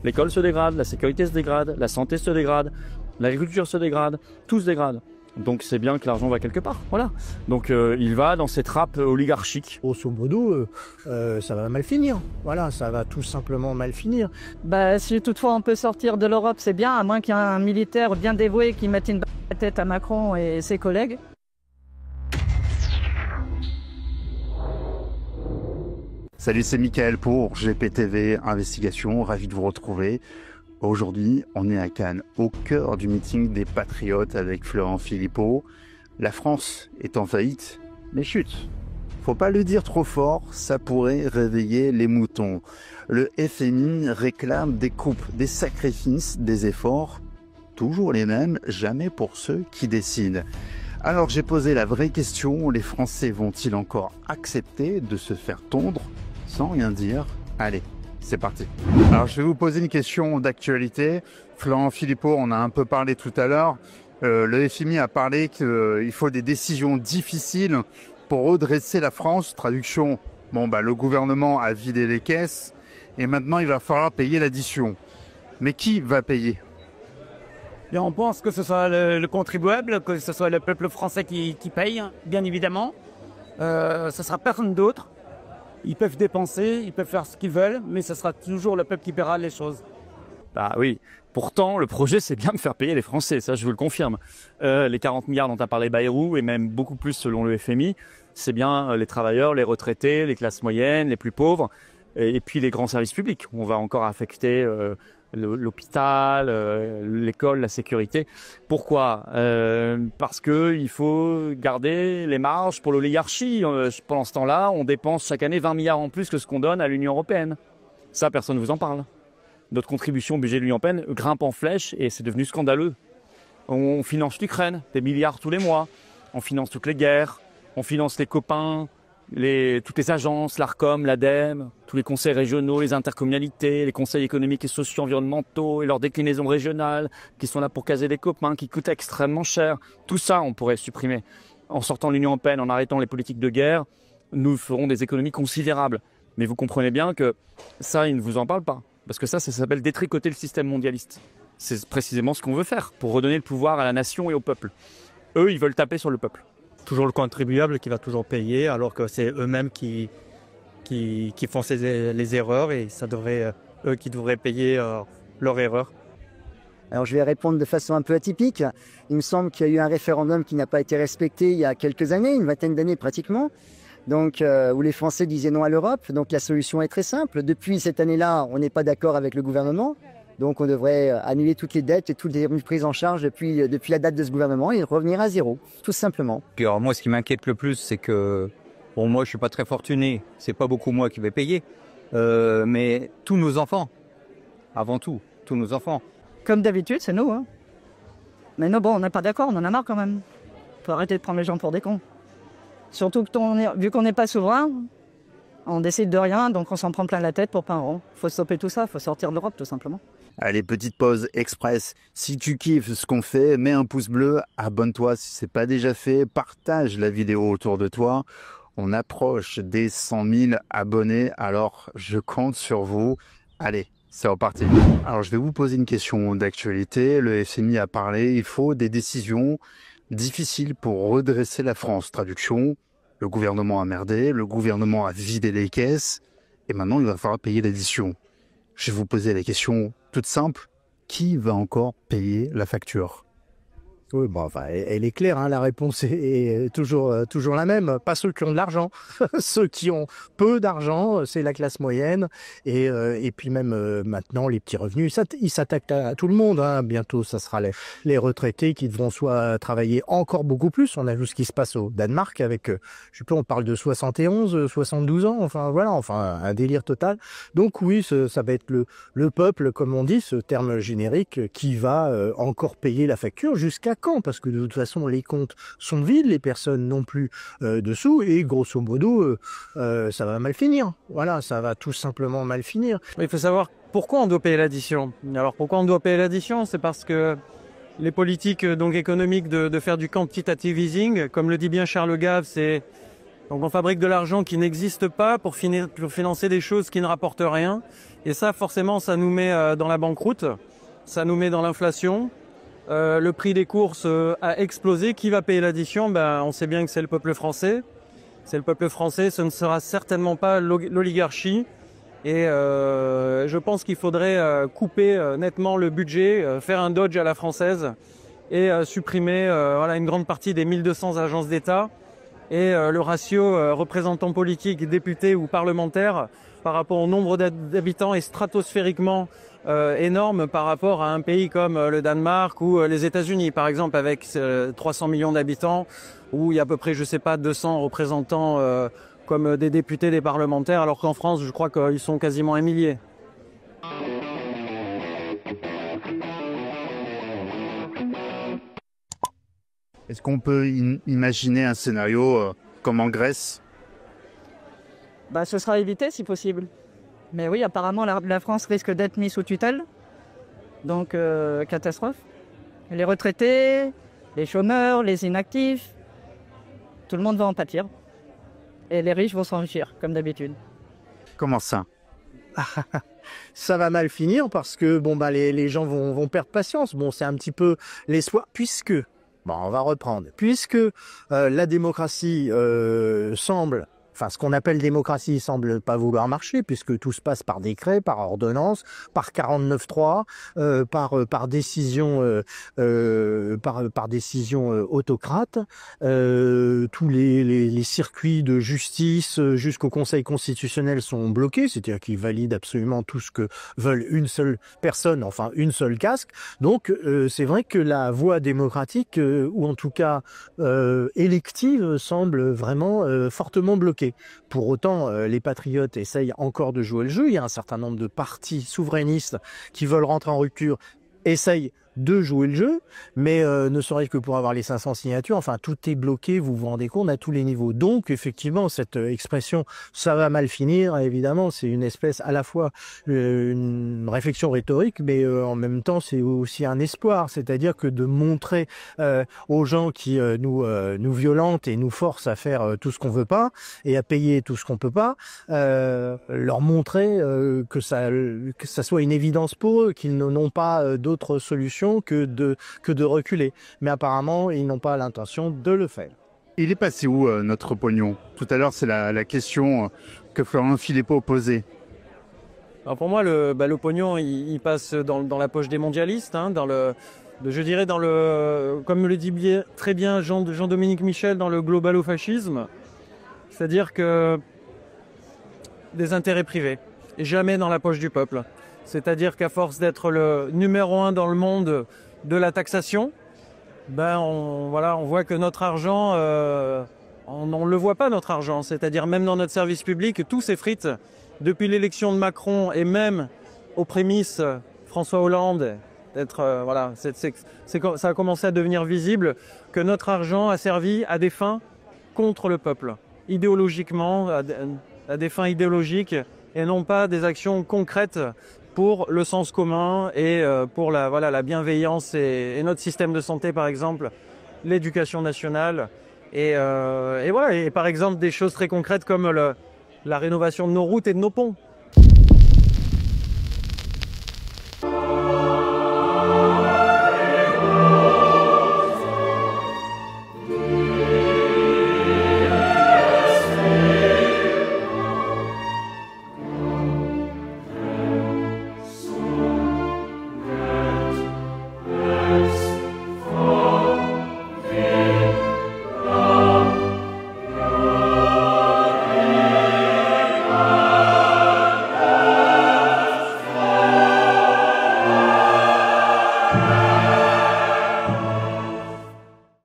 L'école se dégrade, la sécurité se dégrade, la santé se dégrade, l'agriculture se dégrade, tout se dégrade. Donc c'est bien que l'argent va quelque part, voilà. Donc il va dans ces trappes oligarchiques. Grosso modo, ça va mal finir. Voilà, ça va tout simplement mal finir. Bah, si toutefois on peut sortir de l'Europe, c'est bien, à moins qu'il y ait un militaire bien dévoué qui mette une balle à la tête à Macron et ses collègues. Salut, c'est Mickaël pour GPTV Investigation, ravi de vous retrouver. Aujourd'hui, on est à Cannes, au cœur du meeting des Patriotes avec Florent Philippot. La France est en faillite, mais chut, faut pas le dire trop fort, ça pourrait réveiller les moutons. Le FMI réclame des coupes, des sacrifices, des efforts, toujours les mêmes, jamais pour ceux qui décident. Alors j'ai posé la vraie question, les Français vont-ils encore accepter de se faire tondre sans rien dire? Allez, c'est parti. Alors je vais vous poser une question d'actualité. Florent Philippot, on a un peu parlé tout à l'heure. Le FMI a parlé qu'il faut des décisions difficiles pour redresser la France. Traduction, le gouvernement a vidé les caisses et maintenant il va falloir payer l'addition. Mais qui va payer? Et on pense que ce soit le contribuable, que ce soit le peuple français qui paye, bien évidemment. Ce sera personne d'autre. Ils peuvent dépenser, ils peuvent faire ce qu'ils veulent, mais ce sera toujours le peuple qui paiera les choses. Bah oui, pourtant le projet c'est bien de faire payer les Français, ça je vous le confirme. Les 40 milliards dont a parlé Bayrou, et même beaucoup plus selon le FMI, c'est bien les travailleurs, les retraités, les classes moyennes, les plus pauvres, et puis les grands services publics. On va encore affecter l'hôpital, l'école, la sécurité. Pourquoi? Parce qu'il faut garder les marges pour l'oligarchie. Pendant ce temps-là, on dépense chaque année 20 milliards en plus que ce qu'on donne à l'Union européenne. Ça, personne ne vous en parle. Notre contribution au budget de l'Union européenne grimpe en flèche et c'est devenu scandaleux. On finance l'Ukraine, des milliards tous les mois. On finance toutes les guerres, on finance les copains, toutes les agences, l'ARCOM, l'ADEME, tous les conseils régionaux, les intercommunalités, les conseils économiques et sociaux environnementaux et leurs déclinaisons régionales qui sont là pour caser des copains, qui coûtent extrêmement cher. Tout ça, on pourrait supprimer. En sortant de l'Union européenne, en arrêtant les politiques de guerre, nous ferons des économies considérables. Mais vous comprenez bien que ça, ils ne vous en parlent pas. Parce que ça s'appelle détricoter le système mondialiste. C'est précisément ce qu'on veut faire pour redonner le pouvoir à la nation et au peuple. Eux, ils veulent taper sur le peuple. Toujours le contribuable qui va toujours payer, alors que c'est eux-mêmes qui font les erreurs et ça devrait eux qui devraient payer leur erreur. Alors je vais répondre de façon un peu atypique. Il me semble qu'il y a eu un référendum qui n'a pas été respecté il y a quelques années, une vingtaine d'années pratiquement, donc où les Français disaient non à l'Europe. Donc la solution est très simple. Depuis cette année-là, on n'est pas d'accord avec le gouvernement. Donc on devrait annuler toutes les dettes et toutes les prises en charge depuis la date de ce gouvernement et revenir à zéro, tout simplement. Puis alors moi, ce qui m'inquiète le plus, c'est que, moi je suis pas très fortuné, c'est pas beaucoup moi qui vais payer, mais tous nos enfants, avant tout, tous nos enfants. Comme d'habitude, c'est nous, hein. Mais non, on n'est pas d'accord, on en a marre quand même. Faut arrêter de prendre les gens pour des cons. Surtout que vu qu'on n'est pas souverain, on décide de rien, donc on s'en prend plein la tête pour pas un rond. Faut stopper tout ça, faut sortir de l'Europe tout simplement. Allez, petite pause express. Si tu kiffes ce qu'on fait, mets un pouce bleu, abonne-toi si ce n'est pas déjà fait, partage la vidéo autour de toi. On approche des 100 000 abonnés, alors je compte sur vous. Allez, c'est reparti. Alors je vais vous poser une question d'actualité. Le FMI a parlé, il faut des décisions difficiles pour redresser la France. Traduction, le gouvernement a merdé, le gouvernement a vidé les caisses et maintenant il va falloir payer l'addition. Je vais vous poser la question toute simple, qui va encore payer la facture? Oui, elle est claire, hein, la réponse est toujours la même. Pas ceux qui ont de l'argent, ceux qui ont peu d'argent, c'est la classe moyenne. Et puis même maintenant, les petits revenus, ils s'attaquent à tout le monde. Hein. Bientôt, ça sera les retraités qui devront soit travailler encore beaucoup plus. On a vu ce qui se passe au Danemark avec, je sais pas, on parle de 71, 72 ans. Enfin voilà, un délire total. Donc oui, ça va être le peuple, comme on dit, ce terme générique, qui va encore payer la facture jusqu'à quand? Parce que de toute façon, les comptes sont vides, les personnes n'ont plus de sous et grosso modo, ça va mal finir. Voilà, ça va tout simplement mal finir. Il faut savoir pourquoi on doit payer l'addition. Alors pourquoi on doit payer l'addition? C'est parce que les politiques économiques de faire du quantitative easing, comme le dit bien Charles Gave, c'est Donc on fabrique de l'argent qui n'existe pas pour financer des choses qui ne rapportent rien. Et ça, forcément, ça nous met dans la banqueroute, ça nous met dans l'inflation. Le prix des courses a explosé. Qui va payer l'addition? Ben, on sait bien que c'est le peuple français. C'est le peuple français, ce ne sera certainement pas l'oligarchie. Et je pense qu'il faudrait couper nettement le budget, faire un dodge à la française et supprimer voilà, une grande partie des 1200 agences d'État. Et le ratio représentants politiques, députés ou parlementaires par rapport au nombre d'habitants est stratosphériquement énorme par rapport à un pays comme le Danemark ou les États-Unis, par exemple, avec 300 millions d'habitants, où il y a à peu près, je sais pas, 200 représentants comme des députés, des parlementaires, alors qu'en France, je crois qu'ils sont quasiment un millier. Est-ce qu'on peut imaginer un scénario comme en Grèce? Bah, ce sera évité si possible. Mais oui, apparemment, la France risque d'être mise sous tutelle. Donc, catastrophe. Les retraités, les chômeurs, les inactifs, tout le monde va en pâtir. Et les riches vont s'enrichir, comme d'habitude. Comment ça? Ça va mal finir parce que bon, bah, les gens vont perdre patience. Bon, c'est un petit peu l'espoir, puisque... Bon, on va reprendre. Puisque la démocratie semble... Enfin, ce qu'on appelle démocratie semble pas vouloir marcher, puisque tout se passe par décret, par ordonnance, par 49.3, par décision, par décision autocrate. Tous les circuits de justice jusqu'au Conseil constitutionnel sont bloqués, c'est-à-dire qu'ils valident absolument tout ce que veulent une seule personne, enfin une seule casque. Donc, c'est vrai que la voie démocratique, ou en tout cas élective, semble vraiment fortement bloquée. Pour autant, les patriotes essayent encore de jouer le jeu. Il y a un certain nombre de partis souverainistes qui veulent rentrer en rupture, essayent de jouer le jeu, mais ne serait-ce que pour avoir les 500 signatures, enfin tout est bloqué, vous vous rendez compte, à tous les niveaux. Donc effectivement, cette expression « ça va mal finir », évidemment, c'est une espèce à la fois une réflexion rhétorique, mais en même temps c'est aussi un espoir, c'est-à-dire que de montrer aux gens qui nous violentent et nous forcent à faire tout ce qu'on veut pas et à payer tout ce qu'on peut pas, leur montrer que ça soit une évidence pour eux, qu'ils n'ont pas d'autres solutions que de reculer. Mais apparemment, ils n'ont pas l'intention de le faire. Il est passé où notre pognon? Tout à l'heure, c'est la question que Florent Philippot posait. Alors pour moi, le pognon, il passe dans la poche des mondialistes, hein, je dirais comme le dit très bien Jean-Dominique Michel, dans le globalo-fascisme. C'est-à-dire que des intérêts privés, et jamais dans la poche du peuple. C'est-à-dire qu'à force d'être le numéro 1 dans le monde de la taxation, on voit que notre argent, on ne le voit pas, notre argent. C'est-à-dire même dans notre service public, tout s'effrite. Depuis l'élection de Macron et même aux prémices François Hollande, ça a commencé à devenir visible que notre argent a servi à des fins contre le peuple, idéologiquement, à des fins idéologiques, et non pas des actions concrètes pour le sens commun et pour la bienveillance et notre système de santé, par exemple, l'éducation nationale et par exemple des choses très concrètes comme la rénovation de nos routes et de nos ponts.